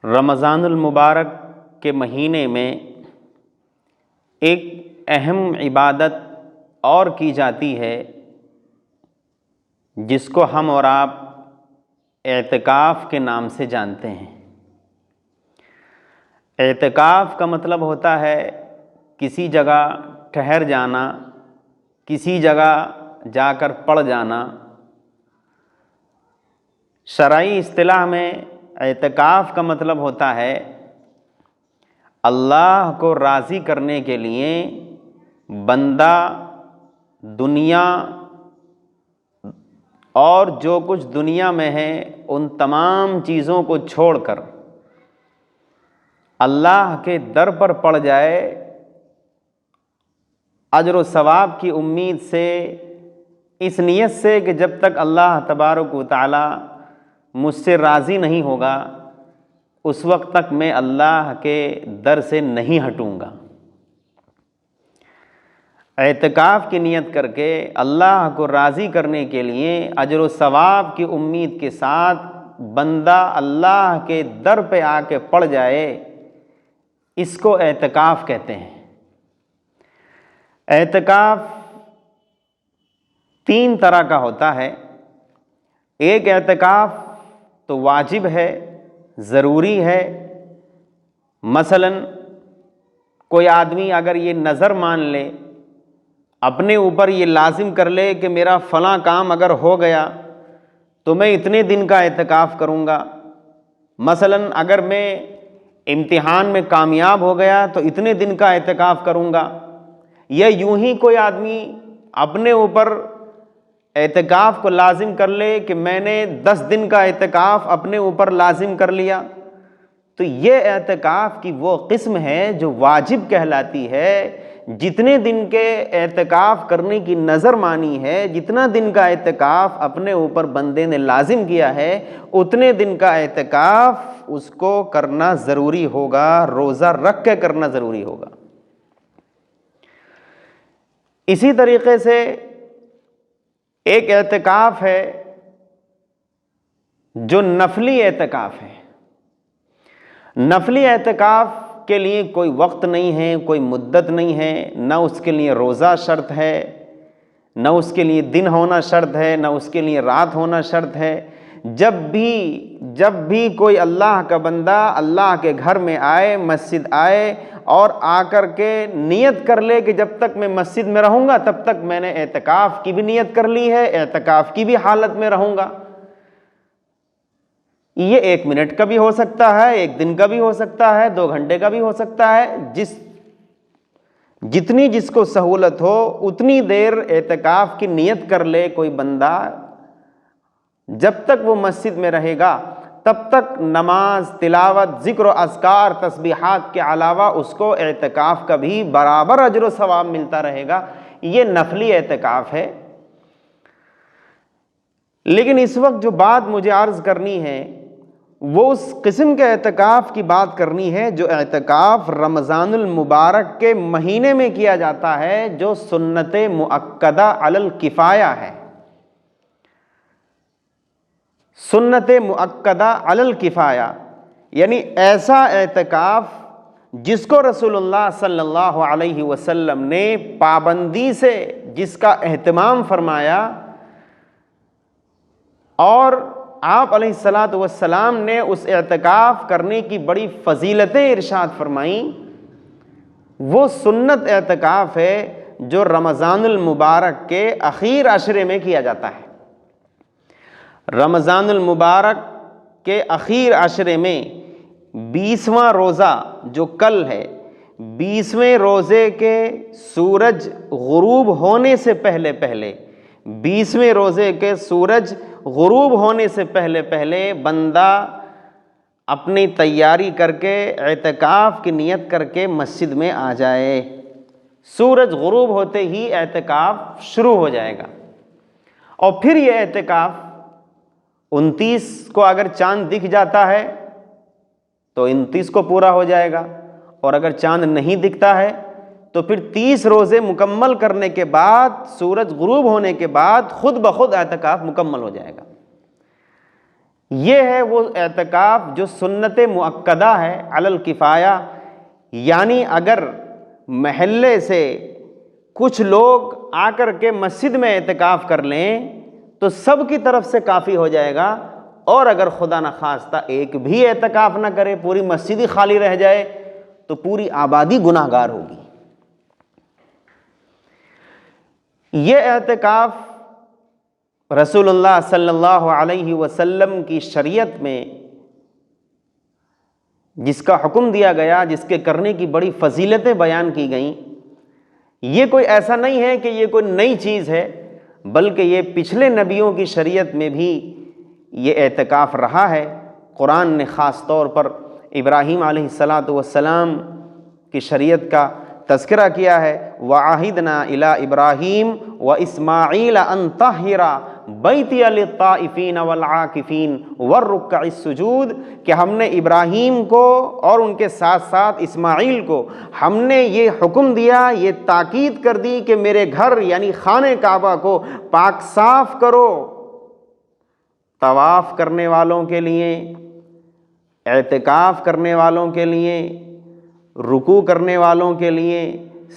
رمضان المبارک کے مہینے میں ایک اہم عبادت اور کی جاتی ہے جس کو ہم اور آپ اعتکاف کے نام سے جانتے ہیں۔ اعتکاف کا مطلب ہوتا ہے کسی جگہ ٹھہر جانا، کسی جگہ جا کر پڑ جانا۔ شرعی اصطلاح میں اعتکاف کا مطلب ہوتا ہے اللہ کو راضی کرنے کے لیے بندہ دنیا اور جو کچھ دنیا میں ہے ان تمام چیزوں کو چھوڑ کر اللہ کے در پر پڑ جائے، اجر و ثواب کی امید سے، اس نیت سے کہ جب تک اللہ تبارک و تعالی مجھ سے راضی نہیں ہوگا اس وقت تک میں اللہ کے در سے نہیں ہٹوں گا۔ اعتکاف کی نیت کر کے اللہ کو راضی کرنے کے لیے اجر و ثواب کی امید کے ساتھ بندہ اللہ کے در پہ آ کے پڑ جائے، اس کو اعتکاف کہتے ہیں۔ اعتکاف تین طرح کا ہوتا ہے۔ ایک اعتکاف تو واجب ہے، ضروری ہے۔ مثلاً کوئی آدمی اگر یہ نظر مان لے، اپنے اوپر یہ لازم کر لے کہ میرا فلاں کام اگر ہو گیا تو میں اتنے دن کا اعتکاف کروں گا۔ مثلاً اگر میں امتحان میں کامیاب ہو گیا تو اتنے دن کا اعتکاف کروں گا، یا یوں ہی کوئی آدمی اپنے اوپر اعتکاف کو لازم کر لے کہ میں نے 10 دن کا اعتکاف اپنے اوپر لازم کر لیا، تو یہ اعتکاف کی وہ قسم ہے جو واجب کہلاتی ہے۔ جتنے دن کے اعتکاف کرنے کی نظر مانی ہے، جتنا دن کا اعتکاف اپنے اوپر بندے نے لازم کیا ہے، اتنے دن کا اعتکاف اس کو کرنا ضروری ہوگا، روزہ رکھ کے کرنا ضروری ہوگا۔ اسی طریقے سے ایک اعتکاف ہے جو نفلی اعتکاف ہے۔ نفلی اعتکاف کے لیے کوئی وقت نہیں ہے، کوئی مدت نہیں ہے، نہ اس کے لیے روزہ شرط ہے، نہ اس کے لیے دن ہونا شرط ہے، نہ اس کے لیے رات ہونا شرط ہے۔ جب بھی کوئی اللہ کا بندہ اللہ کے گھر میں آئے، مسجد آئے اور آ کر کے نیت کر لے کہ جب تک میں مسجد میں رہوں گا تب تک میں نے اعتکاف کی بھی نیت کر لی ہے، اعتکاف کی بھی حالت میں رہوں گا۔ یہ 1 منٹ کا بھی ہو سکتا ہے، 1 دن کا بھی ہو سکتا ہے، 2 گھنٹے کا بھی ہو سکتا ہے۔ جتنی جس کو سہولت ہو اتنی دیر اعتکاف کی نیت کر لے کوئی بندہ۔ جب تک وہ مسجد میں رہے گا تب تک نماز، تلاوت، ذکر و اذکار، تسبیحات کے علاوہ اس کو اعتکاف کا بھی برابر اجر و ثواب ملتا رہے گا۔ یہ نفلی اعتکاف ہے۔ لیکن اس وقت جو بات مجھے عرض کرنی ہے وہ اس قسم کے اعتکاف کی بات کرنی ہے جو اعتکاف رمضان المبارک کے مہینے میں کیا جاتا ہے، جو سنت مؤکدہ علی الکفایہ ہے۔ سنت مؤکدہ علی الکفایہ یعنی ایسا اعتکاف جس کو رسول اللہ صلی اللہ علیہ وسلم نے پابندی سے جس کا اہتمام فرمایا، اور آپ علیہ الصلاۃ والسلام نے اس اعتکاف کرنے کی بڑی فضیلتیں ارشاد فرمائیں، وہ سنت اعتکاف ہے جو رمضان المبارک کے اخیر عشرے میں کیا جاتا ہے۔ رمضان المبارک کے اخیر عشرے میں 20واں روزہ جو کل ہے، 20ویں روزے کے سورج غروب ہونے سے پہلے 20ویں روزے کے سورج غروب ہونے سے پہلے بندہ اپنی تیاری کر کے اعتکاف کی نیت کر کے مسجد میں آ جائے۔ سورج غروب ہوتے ہی اعتکاف شروع ہو جائے گا، اور پھر یہ اعتکاف 29 کو اگر چاند دکھ جاتا ہے تو 29 کو پورا ہو جائے گا، اور اگر چاند نہیں دکھتا ہے تو پھر 30 روزے مکمل کرنے کے بعد، سورج غروب ہونے کے بعد خود بخود اعتکاف مکمل ہو جائے گا۔ یہ ہے وہ اعتکاف جو سنت مؤکدہ ہے علی الکفایہ، یعنی اگر محلے سے کچھ لوگ آ کر کے مسجد میں اعتکاف کر لیں تو سب کی طرف سے کافی ہو جائے گا، اور اگر خدا نخواستہ ایک بھی اعتکاف نہ کرے، پوری مسجد ہی خالی رہ جائے، تو پوری آبادی گناہ گار ہوگی۔ یہ اعتکاف رسول اللہ صلی اللہ علیہ وسلم کی شریعت میں جس کا حکم دیا گیا، جس کے کرنے کی بڑی فضیلتیں بیان کی گئیں، یہ کوئی ایسا نہیں ہے کہ یہ کوئی نئی چیز ہے، بلکہ یہ پچھلے نبیوں کی شریعت میں بھی یہ اعتکاف رہا ہے۔ قرآن نے خاص طور پر ابراہیم علیہ السلام کی شریعت کا تذکرہ کیا ہے، وَعَهِدْنَا إِلَىٰ إِبْرَاهِيمَ وَإِسْمَاعِيلَ أَن طَهِّرَ بَيْتِيَ لِلطَّائِفِينَ وَالْعَاكِفِينَ وَالرُّكَّعِ السُّجُودِ، کہ ہم نے ابراہیم کو اور ان کے ساتھ ساتھ اسماعیل کو ہم نے یہ حکم دیا، یہ تاکید کر دی کہ میرے گھر یعنی خانہ کعبہ کو پاک صاف کرو، طواف کرنے والوں کے لیے، اعتکاف کرنے والوں کے لیے، رکوع کرنے والوں کے لیے،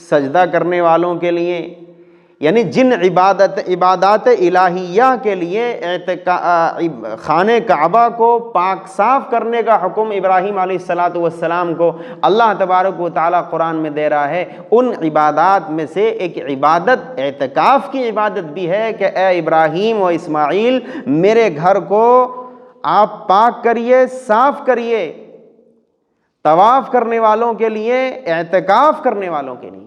سجدہ کرنے والوں کے لیے، یعنی جن عبادات الہیہ کے لیے خانہ کعبہ کو پاک صاف کرنے کا حکم ابراہیم علیہ السلام کو اللہ تبارک و تعالیٰ قرآن میں دے رہا ہے، ان عبادات میں سے ایک عبادت اعتکاف کی عبادت بھی ہے کہ اے ابراہیم و اسماعیل، میرے گھر کو آپ پاک کریے، صاف کریے، طواف کرنے والوں کے لیے، اعتکاف کرنے والوں کے لیے۔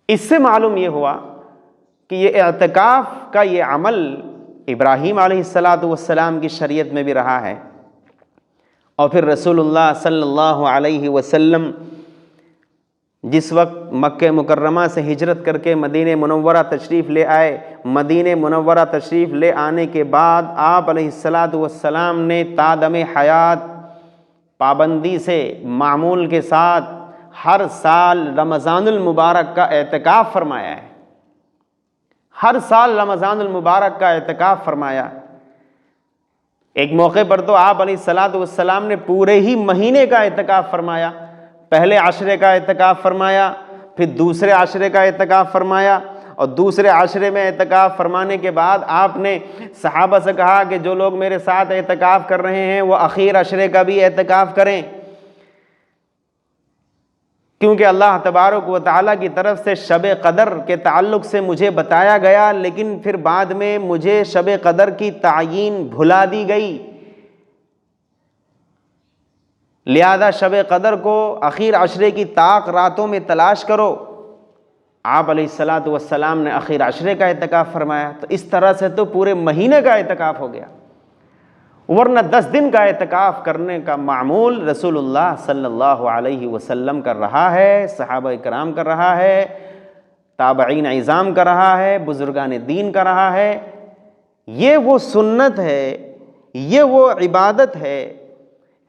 اس سے معلوم یہ ہوا کہ یہ اعتکاف کا یہ عمل ابراہیم علیہ السلام کی شریعت میں بھی رہا ہے، اور پھر رسول اللہ صلی اللہ علیہ وسلم جس وقت مکہ مکرمہ سے ہجرت کر کے مدینہ منورہ تشریف لے آئے، مدینہ منورہ تشریف لے آنے کے بعد آپ علیہ السلام نے تادم حیات پابندی سے معمول کے ساتھ ہر سال رمضان المبارک کا اعتکاف فرمایا ہے، ہر سال رمضان المبارک کا اعتکاف فرمایا۔ ایک موقع پر تو آپ علیہ السلام نے پورے ہی مہینے کا اعتکاف فرمایا، پہلے عشرے کا اعتکاف فرمایا، پھر دوسرے عشرے کا اعتکاف فرمایا، اور دوسرے عشرے میں اعتکاف فرمانے کے بعد آپ نے صحابہ سے کہا کہ جو لوگ میرے ساتھ اعتکاف کر رہے ہیں وہ اخیر عشرے کا بھی اعتکاف کریں، کیونکہ اللہ تبارک و تعالیٰ کی طرف سے شب قدر کے تعلق سے مجھے بتایا گیا، لیکن پھر بعد میں مجھے شب قدر کی تعیین بھلا دی گئی، لہذا شب قدر کو اخیر عشرے کی طاق راتوں میں تلاش کرو۔ آپ علیہ السلام نے اخیر عشرے کا اعتکاف فرمایا، تو اس طرح سے تو پورے مہینے کا اعتکاف ہو گیا، ورنہ 10 دن کا اعتکاف کرنے کا معمول رسول اللہ صلی اللہ علیہ وسلم کر رہا ہے، صحابہ کرام کر رہا ہے، تابعین عظام کر رہا ہے، بزرگان دین کر رہا ہے۔ یہ وہ سنت ہے، یہ وہ عبادت ہے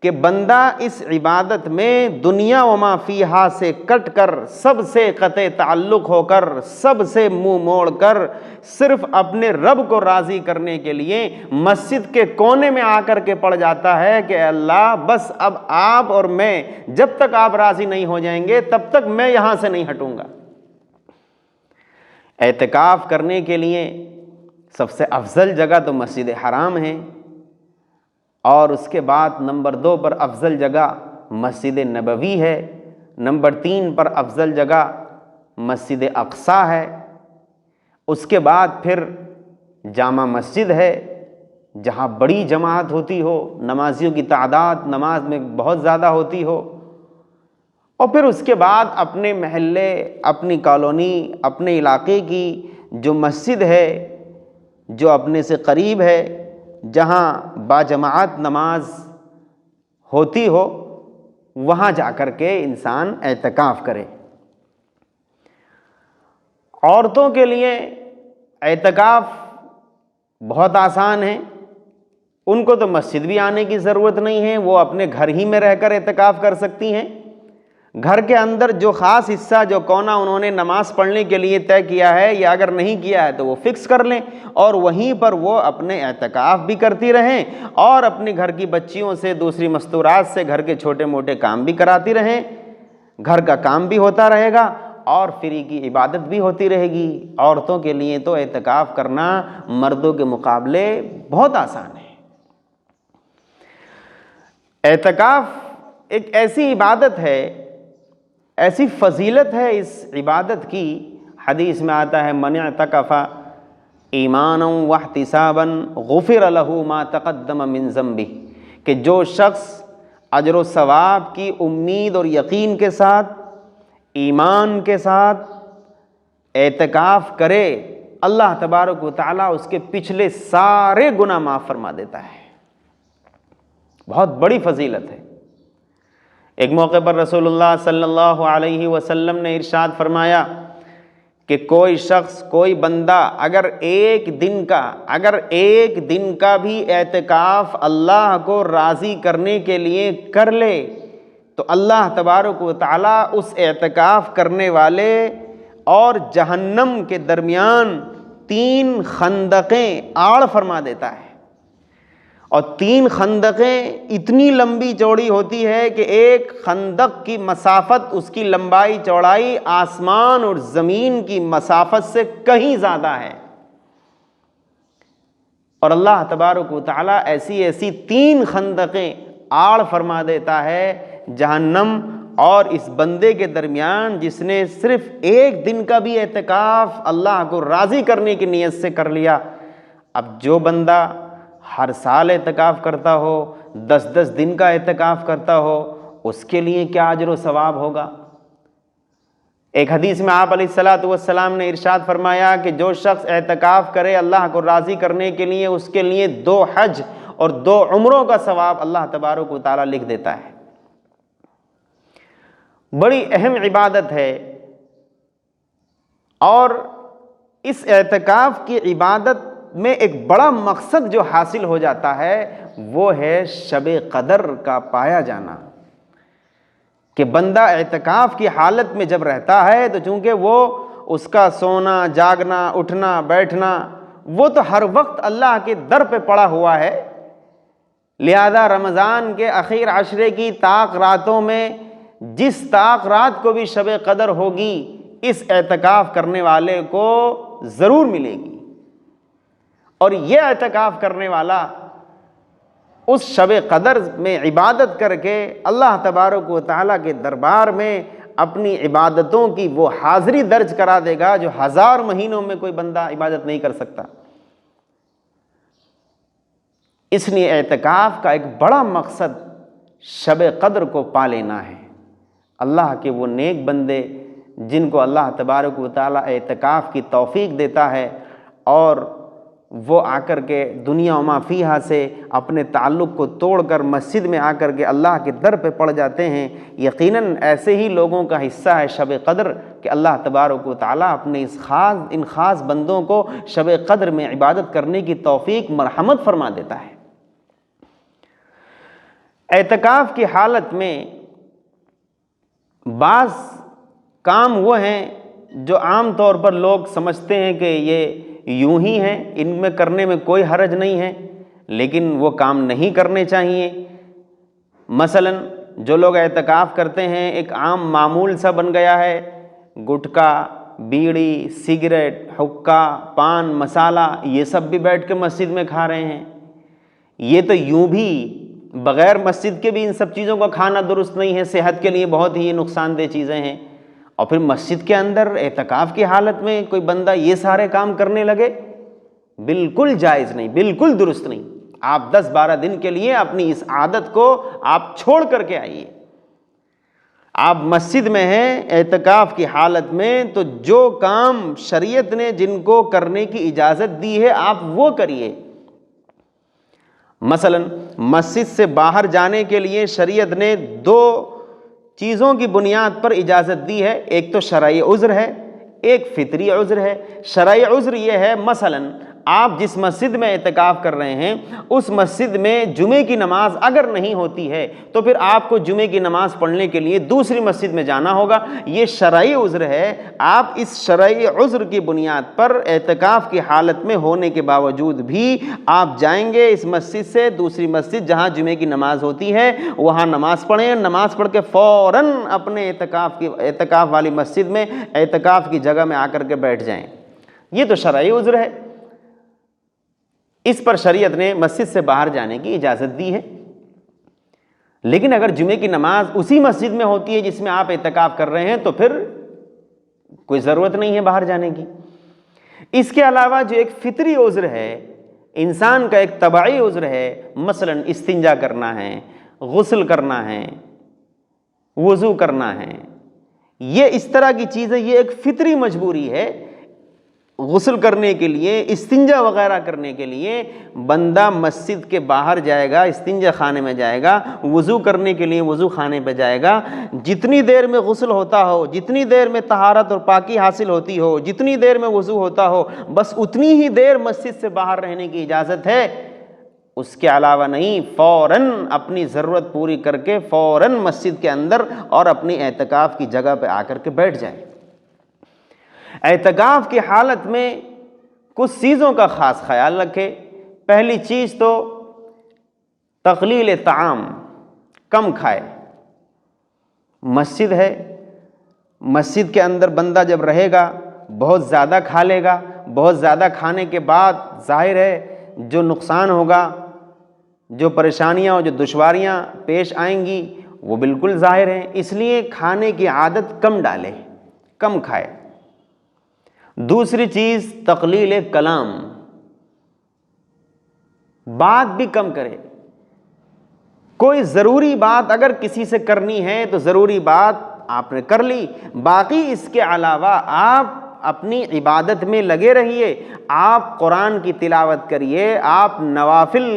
کہ بندہ اس عبادت میں دنیا و ما فیہا سے کٹ کر، سب سے قطع تعلق ہو کر، سب سے منہ موڑ کر، صرف اپنے رب کو راضی کرنے کے لیے مسجد کے کونے میں آ کر کے پڑ جاتا ہے کہ اللہ بس اب آپ اور میں، جب تک آپ راضی نہیں ہو جائیں گے تب تک میں یہاں سے نہیں ہٹوں گا۔ اعتکاف کرنے کے لیے سب سے افضل جگہ تو مسجد حرام ہے، اور اس کے بعد نمبر 2 پر افضل جگہ مسجد نبوی ہے، نمبر 3 پر افضل جگہ مسجد اقصیٰ ہے، اس کے بعد پھر جامع مسجد ہے جہاں بڑی جماعت ہوتی ہو، نمازیوں کی تعداد نماز میں بہت زیادہ ہوتی ہو، اور پھر اس کے بعد اپنے محلے، اپنی کالونی، اپنے علاقے کی جو مسجد ہے جو اپنے سے قریب ہے، جہاں باجماعت نماز ہوتی ہو، وہاں جا کر کے انسان اعتکاف کرے۔ عورتوں کے لیے اعتکاف بہت آسان ہے، ان کو تو مسجد بھی آنے کی ضرورت نہیں ہے، وہ اپنے گھر ہی میں رہ کر اعتکاف کر سکتی ہیں۔ گھر کے اندر جو خاص حصہ جو کونا انہوں نے نماز پڑھنے کے لیے طے کیا ہے یا اگر نہیں کیا ہے تو وہ فکس کر لیں اور وہیں پر وہ اپنے اعتکاف بھی کرتی رہیں اور اپنے گھر کی بچیوں سے دوسری مستورات سے گھر کے چھوٹے موٹے کام بھی کراتی رہیں، گھر کا کام بھی ہوتا رہے گا اور فری کی عبادت بھی ہوتی رہے گی۔ عورتوں کے لیے تو اعتکاف کرنا مردوں کے مقابلے بہت آسان ہے۔ اعتکاف ایک ایسی عبادت ہے، ایسی فضیلت ہے اس عبادت کی، حدیث میں آتا ہے من اعتکف ایمانا واحتسابا غفر له ما تقدم من ذنبہ، کہ جو شخص اجر و ثواب کی امید اور یقین کے ساتھ، ایمان کے ساتھ اعتکاف کرے، اللہ تبارک و تعالیٰ اس کے پچھلے سارے گناہ معاف فرما دیتا ہے۔ بہت بڑی فضیلت ہے۔ ایک موقع پر رسول اللہ صلی اللہ علیہ وسلم نے ارشاد فرمایا کہ کوئی شخص، کوئی بندہ اگر ایک دن کا بھی اعتکاف اللہ کو راضی کرنے کے لیے کر لے تو اللہ تبارک و تعالیٰ اس اعتکاف کرنے والے اور جہنم کے درمیان 3 خندقیں آڑ فرما دیتا ہے، اور 3 خندقیں اتنی لمبی چوڑی ہوتی ہے کہ ایک خندق کی مسافت، اس کی لمبائی چوڑائی آسمان اور زمین کی مسافت سے کہیں زیادہ ہے، اور اللہ تبارک و تعالیٰ ایسی 3 خندقیں آڑ فرما دیتا ہے جہنم اور اس بندے کے درمیان جس نے صرف ایک دن کا بھی اعتکاف اللہ کو راضی کرنے کی نیت سے کر لیا۔ اب جو بندہ ہر سال اعتکاف کرتا ہو، 10 دن کا اعتکاف کرتا ہو، اس کے لیے کیا اجر و ثواب ہوگا۔ ایک حدیث میں آپ علیہ السلام نے ارشاد فرمایا کہ جو شخص اعتکاف کرے اللہ کو راضی کرنے کے لیے، اس کے لیے 2 حج اور 2 عمروں کا ثواب اللہ تبارک و تعالیٰ لکھ دیتا ہے۔ بڑی اہم عبادت ہے، اور اس اعتکاف کی عبادت میں ایک بڑا مقصد جو حاصل ہو جاتا ہے وہ ہے شب قدر کا پایا جانا، کہ بندہ اعتکاف کی حالت میں جب رہتا ہے تو چونکہ وہ اس کا سونا، جاگنا، اٹھنا، بیٹھنا وہ تو ہر وقت اللہ کے در پہ پڑا ہوا ہے، لہذا رمضان کے اخیر عشرے کی طاق راتوں میں جس طاق رات کو بھی شب قدر ہوگی اس اعتکاف کرنے والے کو ضرور ملے گی، اور یہ اعتکاف کرنے والا اس شب قدر میں عبادت کر کے اللہ تبارک و تعالیٰ کے دربار میں اپنی عبادتوں کی وہ حاضری درج کرا دے گا جو 1000 مہینوں میں کوئی بندہ عبادت نہیں کر سکتا۔ اس لیے اعتکاف کا ایک بڑا مقصد شب قدر کو پا لینا ہے۔ اللہ کے وہ نیک بندے جن کو اللہ تبارک و تعالیٰ اعتکاف کی توفیق دیتا ہے اور وہ آ کر کے دنیا و ما فیہا سے اپنے تعلق کو توڑ کر مسجد میں آ کر کے اللہ کے در پہ پڑ جاتے ہیں، یقیناً ایسے ہی لوگوں کا حصہ ہے شب قدر کہ اللہ تبارک و تعالیٰ اپنے ان خاص بندوں کو شب قدر میں عبادت کرنے کی توفیق مرحمت فرما دیتا ہے۔ اعتکاف کی حالت میں بعض کام وہ ہیں جو عام طور پر لوگ سمجھتے ہیں کہ یہ یوں ہی ہیں، ان میں کرنے میں کوئی حرج نہیں ہے، لیکن وہ کام نہیں کرنے چاہیے۔ مثلا جو لوگ اعتکاف کرتے ہیں ایک عام معمول سا بن گیا ہے، گٹکا، بیڑی، سگریٹ، حقہ، پان مسالہ یہ سب بھی بیٹھ کے مسجد میں کھا رہے ہیں۔ یہ تو یوں بھی بغیر مسجد کے بھی ان سب چیزوں کا کھانا درست نہیں ہے، صحت کے لیے بہت ہی نقصان دہ چیزیں ہیں، اور پھر مسجد کے اندر اعتکاف کی حالت میں کوئی بندہ یہ سارے کام کرنے لگے، بالکل جائز نہیں، بالکل درست نہیں۔ آپ 10-12 دن کے لیے اپنی اس عادت کو آپ چھوڑ کر کے آئیے۔ آپ مسجد میں ہیں اعتکاف کی حالت میں تو جو کام شریعت نے جن کو کرنے کی اجازت دی ہے آپ وہ کریے۔ مثلا مسجد سے باہر جانے کے لیے شریعت نے 2 چیزوں کی بنیاد پر اجازت دی ہے، ایک تو شرعی عذر ہے، ایک فطری عذر ہے۔ شرعی عذر یہ ہے مثلا آپ جس مسجد میں اعتکاف کر رہے ہیں اس مسجد میں جمعے کی نماز اگر نہیں ہوتی ہے تو پھر آپ کو جمعے کی نماز پڑھنے کے لیے دوسری مسجد میں جانا ہوگا. یہ شرعی عذر ہے. آپ اس شرعی عذر کی بنیاد پر اعتکاف کی حالت میں ہونے کے باوجود بھی آپ جائیں گے اس مسجد سے دوسری مسجد جہاں جمعے کی نماز ہوتی ہے, وہاں نماز پڑھیں. نماز پڑھ کے فوراً اپنے اعتکاف والی مسجد میں اعتکاف کی جگہ میں آ کر کے بیٹھ جائیں. یہ تو شرعی عذر ہے, اس پر شریعت نے مسجد سے باہر جانے کی اجازت دی ہے. لیکن اگر جمعے کی نماز اسی مسجد میں ہوتی ہے جس میں آپ اعتکاف کر رہے ہیں تو پھر کوئی ضرورت نہیں ہے باہر جانے کی. اس کے علاوہ جو ایک فطری عذر ہے, انسان کا ایک طبعی عذر ہے, مثلا استنجا کرنا ہے, غسل کرنا ہے, وضو کرنا ہے, یہ اس طرح کی چیزیں, یہ ایک فطری مجبوری ہے. غسل کرنے کے لیے, استنجا وغیرہ کرنے کے لیے بندہ مسجد کے باہر جائے گا, استنجا خانے میں جائے گا, وضو کرنے کے لیے وضو خانے پہ جائے گا. جتنی دیر میں غسل ہوتا ہو, جتنی دیر میں طہارت اور پاکی حاصل ہوتی ہو, جتنی دیر میں وضو ہوتا ہو, بس اتنی ہی دیر مسجد سے باہر رہنے کی اجازت ہے. اس کے علاوہ نہیں. فوراً اپنی ضرورت پوری کر کے فوراً مسجد کے اندر اور اپنی اعتکاف کی جگہ پہ آ کر کے بیٹھ جائے. اعتکاف کی حالت میں کچھ چیزوں کا خاص خیال رکھے. پہلی چیز تو تقلیل طعام, کم کھائے. مسجد ہے, مسجد کے اندر بندہ جب رہے گا بہت زیادہ کھا لے گا. بہت زیادہ کھانے کے بعد ظاہر ہے جو نقصان ہوگا, جو پریشانیاں اور جو دشواریاں پیش آئیں گی وہ بالکل ظاہر ہیں. اس لیے کھانے کی عادت کم ڈالے, کم کھائے. دوسری چیز تقلیل کلام, بات بھی کم کرے. کوئی ضروری بات اگر کسی سے کرنی ہے تو ضروری بات آپ نے کر لی, باقی اس کے علاوہ آپ اپنی عبادت میں لگے رہیے. آپ قرآن کی تلاوت کریے, آپ نوافل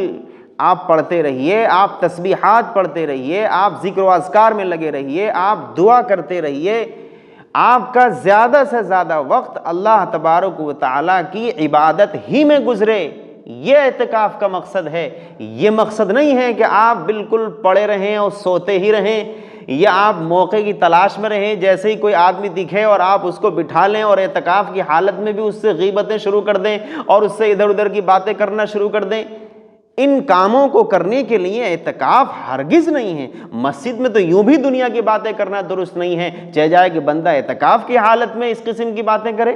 آپ پڑھتے رہیے, آپ تسبیحات پڑھتے رہیے, آپ ذکر و اذکار میں لگے رہیے, آپ دعا کرتے رہیے. آپ کا زیادہ سے زیادہ وقت اللہ تبارک و تعالیٰ کی عبادت ہی میں گزرے. یہ اعتکاف کا مقصد ہے. یہ مقصد نہیں ہے کہ آپ بالکل پڑے رہیں اور سوتے ہی رہیں, یا آپ موقع کی تلاش میں رہیں, جیسے ہی کوئی آدمی دکھے اور آپ اس کو بٹھا لیں اور اعتکاف کی حالت میں بھی اس سے غیبتیں شروع کر دیں اور اس سے ادھر ادھر کی باتیں کرنا شروع کر دیں. ان کاموں کو کرنے کے لیے اعتکاف ہرگز نہیں ہے. مسجد میں تو یوں بھی دنیا کی باتیں کرنا درست نہیں ہے, چاہے جائے کہ بندہ اعتکاف کی حالت میں اس قسم کی باتیں کرے.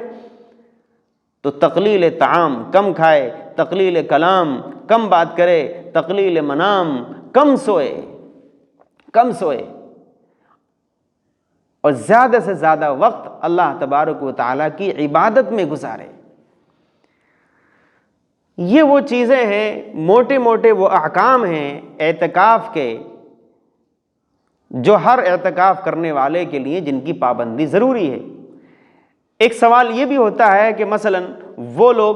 تو تقلیل طعام, کم کھائے. تقلیل کلام, کم بات کرے. تقلیل منام, کم سوئے, کم سوئے. اور زیادہ سے زیادہ وقت اللہ تبارک و تعالیٰ کی عبادت میں گزارے. یہ وہ چیزیں ہیں, موٹے موٹے وہ احکام ہیں اعتکاف کے, جو ہر اعتکاف کرنے والے کے لیے جن کی پابندی ضروری ہے. ایک سوال یہ بھی ہوتا ہے کہ مثلا وہ لوگ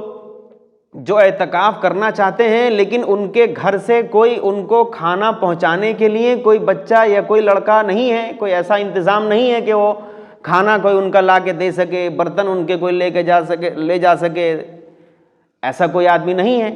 جو اعتکاف کرنا چاہتے ہیں لیکن ان کے گھر سے کوئی ان کو کھانا پہنچانے کے لیے کوئی بچہ یا کوئی لڑکا نہیں ہے, کوئی ایسا انتظام نہیں ہے کہ وہ کھانا کوئی ان کا لا کے دے سکے, برتن ان کے کوئی لے جا سکے, ایسا کوئی آدمی نہیں ہے.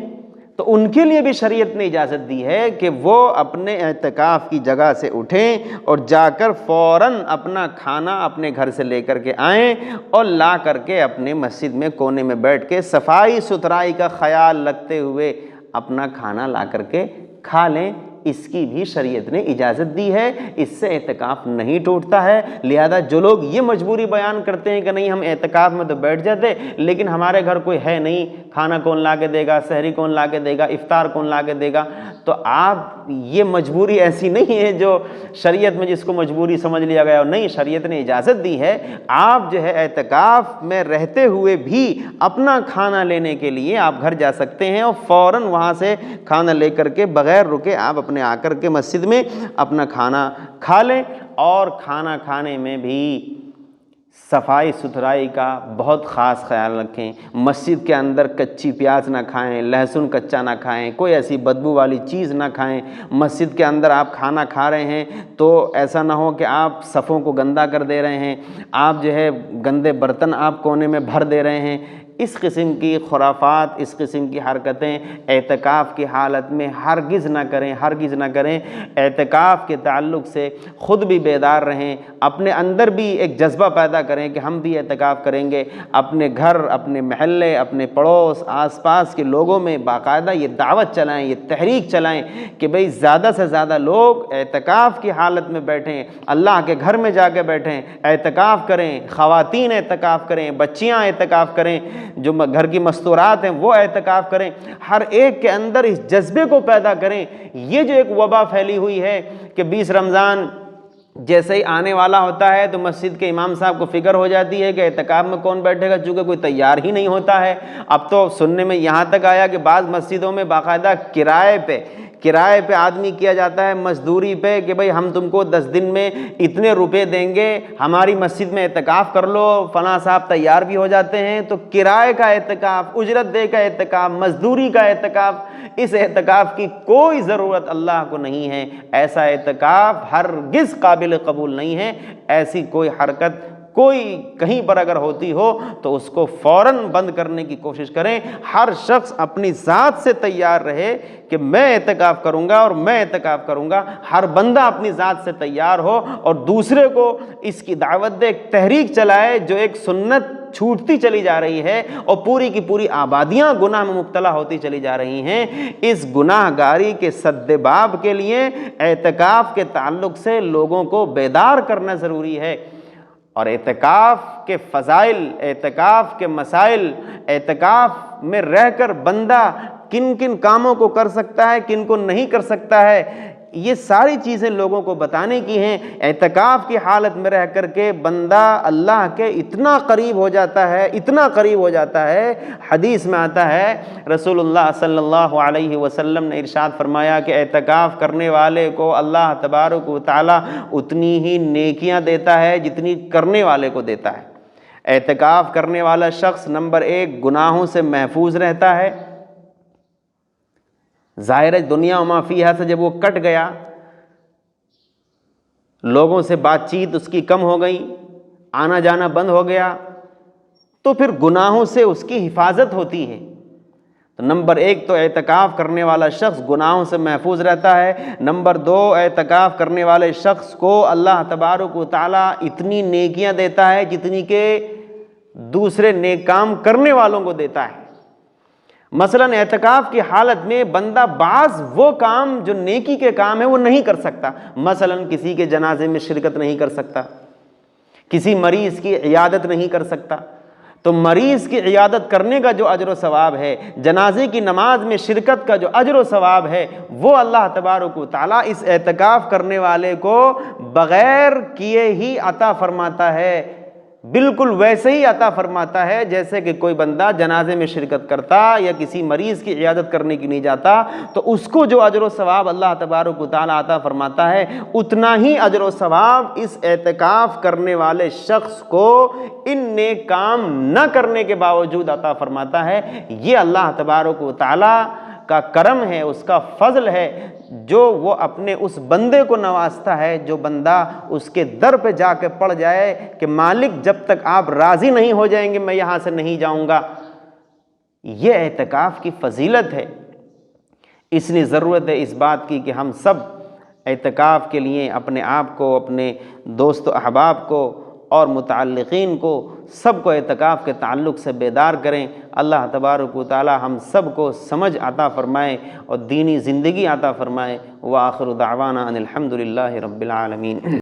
تو ان کے لیے بھی شریعت نے اجازت دی ہے کہ وہ اپنے اعتکاف کی جگہ سے اٹھیں اور جا کر فوراً اپنا کھانا اپنے گھر سے لے کر کے آئیں اور لا کر کے اپنے مسجد میں کونے میں بیٹھ کے صفائی ستھرائی کا خیال رکھتے ہوئے اپنا کھانا لا کر کے کھا لیں. اس کی بھی شریعت نے اجازت دی ہے, اس سے اعتکاف نہیں ٹوٹتا ہے. لہذا جو لوگ یہ مجبوری بیان کرتے ہیں کہ نہیں ہم اعتکاف میں تو بیٹھ جاتے لیکن ہمارے گھر کوئی ہے نہیں, کھانا کون لا کے دے گا, سحری کون لا کے دے گا, افطار کون لا کے دے گا, تو آپ یہ مجبوری ایسی نہیں ہے جو شریعت میں جس کو مجبوری سمجھ لیا گیا. نہیں, شریعت نے اجازت دی ہے. آپ جو ہے اعتکاف میں رہتے ہوئے بھی اپنا کھانا لینے کے لیے آپ گھر جا سکتے ہیں اور فوراً وہاں سے کھانا لے کر کے بغیر رکے آپ اپنے آ کر کے مسجد میں اپنا کھانا کھا لیں. اور کھانا کھانے میں بھی صفائی ستھرائی کا بہت خاص خیال رکھیں. مسجد کے اندر کچی پیاز نہ کھائیں, لہسن کچا نہ کھائیں, کوئی ایسی بدبو والی چیز نہ کھائیں. مسجد کے اندر آپ کھانا کھا رہے ہیں تو ایسا نہ ہو کہ آپ صفوں کو گندا کر دے رہے ہیں, آپ جو ہے گندے برتن آپ کونے میں بھر دے رہے ہیں. اس قسم کی خرافات، اس قسم کی حرکتیں اعتکاف کی حالت میں ہرگز نہ کریں، ہرگز نہ کریں۔ اعتکاف کے تعلق سے خود بھی بیدار رہیں، اپنے اندر بھی ایک جذبہ پیدا کریں کہ ہم بھی اعتکاف کریں گے، اپنے گھر، اپنے محلے، اپنے پڑوس، آس پاس کے لوگوں میں باقاعدہ یہ دعوت چلائیں، یہ تحریک چلائیں کہ بھئی زیادہ سے زیادہ لوگ اعتکاف کی حالت میں بیٹھیں، اللہ کے گھر میں جا کے بیٹھیں، اعتکاف کریں، خواتین اعتکاف کریں، بچیاں اعتکاف کریں، جو گھر کی مستورات ہیں وہ اعتکاف کریں، ہر ایک کے اندر اس جذبے کو پیدا کریں۔ یہ جو ایک وبا پھیلی ہوئی ہے کہ 20 رمضان جیسے ہی آنے والا ہوتا ہے تو مسجد کے امام صاحب کو فکر ہو جاتی ہے کہ اعتکاف میں کون بیٹھے گا، چونکہ کوئی تیار ہی نہیں ہوتا ہے۔ اب تو سننے میں یہاں تک آیا کہ بعض مسجدوں میں باقاعدہ کرائے پہ آدمی کیا جاتا ہے، مزدوری پہ، کہ بھئی ہم تم کو 10 دن میں اتنے روپے دیں گے، ہماری مسجد میں اعتکاف کر لو۔ فلاں صاحب تیار بھی ہو جاتے ہیں۔ تو کرائے کا اعتکاف، اجرت دے کا اعتکاف، مزدوری کا اعتکاف، اس اعتکاف کی کوئی ضرورت اللہ کو نہیں ہے۔ ایسا اعتکاف ہرگز قابل قبول نہیں ہے۔ ایسی کوئی حرکت کوئی کہیں پر اگر ہوتی ہو تو اس کو فوراً بند کرنے کی کوشش کریں۔ ہر شخص اپنی ذات سے تیار رہے کہ میں اعتکاف کروں گا اور میں اعتکاف کروں گا۔ ہر بندہ اپنی ذات سے تیار ہو اور دوسرے کو اس کی دعوت دے، ایک تحریک چلائے جو ایک سنت چھوٹتی چلی جا رہی ہے اور پوری کی پوری آبادیاں گناہ میں مبتلا ہوتی چلی جا رہی ہیں۔ اس گناہ گاری کے سد باب کے لیے اعتکاف کے تعلق سے لوگوں کو بیدار کرنا ضروری ہے، اور اعتکاف کے فضائل، اعتکاف کے مسائل، اعتکاف میں رہ کر بندہ کن کن کاموں کو کر سکتا ہے، کن کو نہیں کر سکتا ہے، یہ ساری چیزیں لوگوں کو بتانے کی ہیں۔ اعتکاف کی حالت میں رہ کر کے بندہ اللہ کے اتنا قریب ہو جاتا ہے، اتنا قریب ہو جاتا ہے۔ حدیث میں آتا ہے، رسول اللہ صلی اللہ علیہ وسلم نے ارشاد فرمایا کہ اعتکاف کرنے والے کو اللہ تبارک و تعالی اتنی ہی نیکیاں دیتا ہے جتنی کرنے والے کو دیتا ہے۔ اعتکاف کرنے والا شخص نمبر 1 گناہوں سے محفوظ رہتا ہے۔ ظاہر ہے دنیا و ما فیہا سے جب وہ کٹ گیا، لوگوں سے بات چیت اس کی کم ہو گئی، آنا جانا بند ہو گیا، تو پھر گناہوں سے اس کی حفاظت ہوتی ہے۔ تو نمبر 1 تو اعتکاف کرنے والا شخص گناہوں سے محفوظ رہتا ہے۔ نمبر 2 اعتکاف کرنے والے شخص کو اللہ تبارک و تعالیٰ اتنی نیکیاں دیتا ہے جتنی کہ دوسرے نیک کام کرنے والوں کو دیتا ہے۔ مثلا اعتکاف کی حالت میں بندہ بعض وہ کام جو نیکی کے کام ہیں وہ نہیں کر سکتا۔ مثلا کسی کے جنازے میں شرکت نہیں کر سکتا، کسی مریض کی عیادت نہیں کر سکتا، تو مریض کی عیادت کرنے کا جو اجر و ثواب ہے، جنازے کی نماز میں شرکت کا جو اجر و ثواب ہے، وہ اللہ تبارک و تعالیٰ اس اعتکاف کرنے والے کو بغیر کیے ہی عطا فرماتا ہے، بالکل ویسے ہی عطا فرماتا ہے جیسے کہ کوئی بندہ جنازے میں شرکت کرتا یا کسی مریض کی عیادت کرنے کی نہیں جاتا، تو اس کو جو اجر و ثواب اللہ تبارک و تعالیٰ عطا فرماتا ہے اتنا ہی اجر و ثواب اس اعتکاف کرنے والے شخص کو ان نیک کام نہ کرنے کے باوجود عطا فرماتا ہے۔ یہ اللہ تبارک و تعالیٰ کا کرم ہے، اس کا فضل ہے، جو وہ اپنے اس بندے کو نوازتا ہے جو بندہ اس کے در پہ جا کے پڑ جائے کہ مالک جب تک آپ راضی نہیں ہو جائیں گے میں یہاں سے نہیں جاؤں گا۔ یہ اعتکاف کی فضیلت ہے۔ اس لیے ضرورت ہے اس بات کی کہ ہم سب اعتکاف کے لیے اپنے آپ کو، اپنے دوست و احباب کو اور متعلقین کو، سب کو اعتکاف کے تعلق سے بیدار کریں۔ اللہ تبارک و تعالی ہم سب کو سمجھ عطا فرمائے اور دینی زندگی عطا فرمائے۔ وآخر دعوانا ان الحمد للہ رب العالمین۔